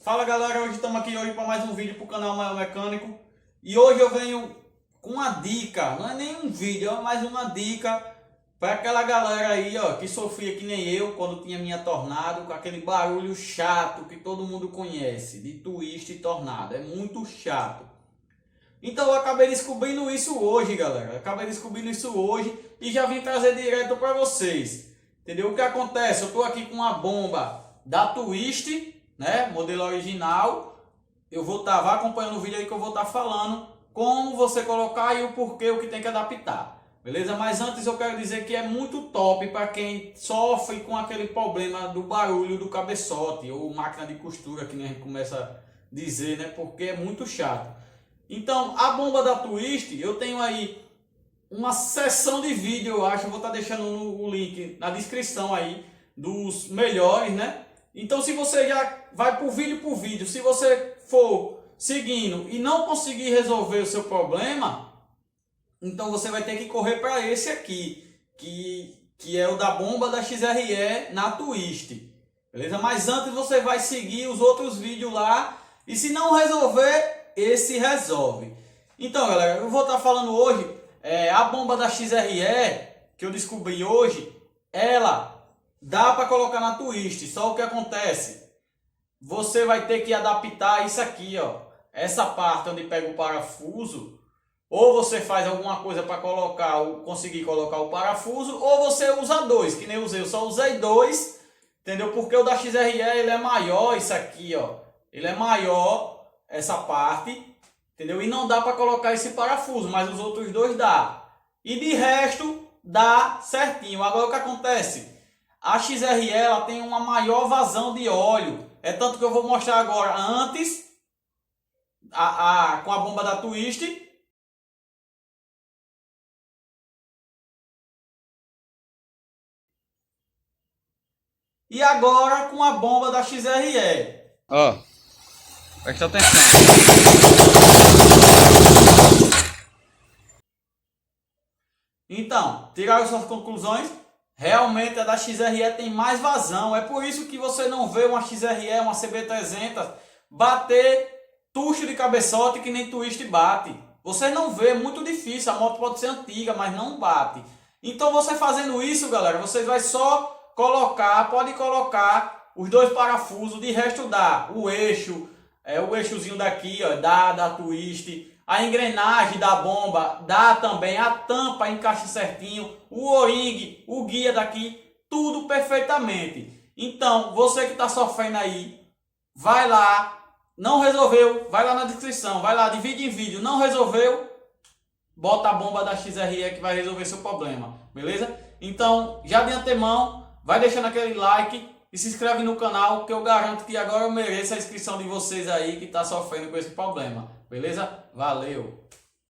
Fala galera, hoje estamos aqui para mais um vídeo para o canal Maior Mecânico. E hoje eu venho com uma dica, não é nem um vídeo, é mais uma dica para aquela galera aí, ó, que sofria que nem eu quando tinha minha Tornado, com aquele barulho chato que todo mundo conhece, de twist e Tornado, é muito chato. Então eu acabei descobrindo isso hoje, galera, e já vim trazer direto para vocês. Entendeu? O que acontece? Eu estou aqui com uma bomba da Twist, né, modelo original. Eu vou estar, vá acompanhando o vídeo aí que eu vou estar falando como você colocar e o porquê, o que tem que adaptar, beleza? Mas antes eu quero dizer que é muito top para quem sofre com aquele problema do barulho do cabeçote ou máquina de costura, que nem a gente começa a dizer, né, porque é muito chato. Então a bomba da Twist, eu tenho aí uma sessão de vídeo, eu acho, eu vou estar deixando o link na descrição aí dos melhores, né? Então se você já vai por vídeo, se você for seguindo e não conseguir resolver o seu problema, então você vai ter que correr para esse aqui, que é o da bomba da XRE na Twist, beleza? Mas antes você vai seguir os outros vídeos lá e se não resolver, esse resolve. Então galera, eu vou estar falando hoje a bomba da XRE que eu descobri hoje, ela dá para colocar na Twist, só o que acontece? Você vai ter que adaptar isso aqui, ó, essa parte onde pega o parafuso, ou você faz alguma coisa para colocar, ou conseguir colocar o parafuso, ou você usa dois, que nem eu usei, eu só usei dois, entendeu? Porque o da XRE ele é maior, isso aqui, ó, ele é maior, essa parte, entendeu? E não dá para colocar esse parafuso, mas os outros dois dá. E de resto, dá certinho. Agora o que acontece? A XRE ela tem uma maior vazão de óleo. É tanto que eu vou mostrar agora antes, com a bomba da Twist. E agora com a bomba da XRE. Ó, presta atenção. Então, tiraram suas conclusões? Realmente a da XRE tem mais vazão. É por isso que você não vê uma XRE, uma CB300 bater tucho de cabeçote que nem Twist bate. Você não vê, é muito difícil. A moto pode ser antiga, mas não bate. Então você fazendo isso, galera, você vai só colocar, pode colocar os dois parafusos, de resto dá o eixo, o eixozinho daqui, ó, da Twist. A engrenagem da bomba dá também, a tampa encaixa certinho, o O-ring, o guia daqui, tudo perfeitamente. Então, você que está sofrendo aí, vai lá, não resolveu, vai lá na descrição, vai lá, divide em vídeo, não resolveu, bota a bomba da XRE que vai resolver seu problema, beleza? Então, já de antemão, vai deixando aquele like e se inscreve no canal, que eu garanto que agora eu mereço a inscrição de vocês aí que está sofrendo com esse problema. Beleza? Valeu!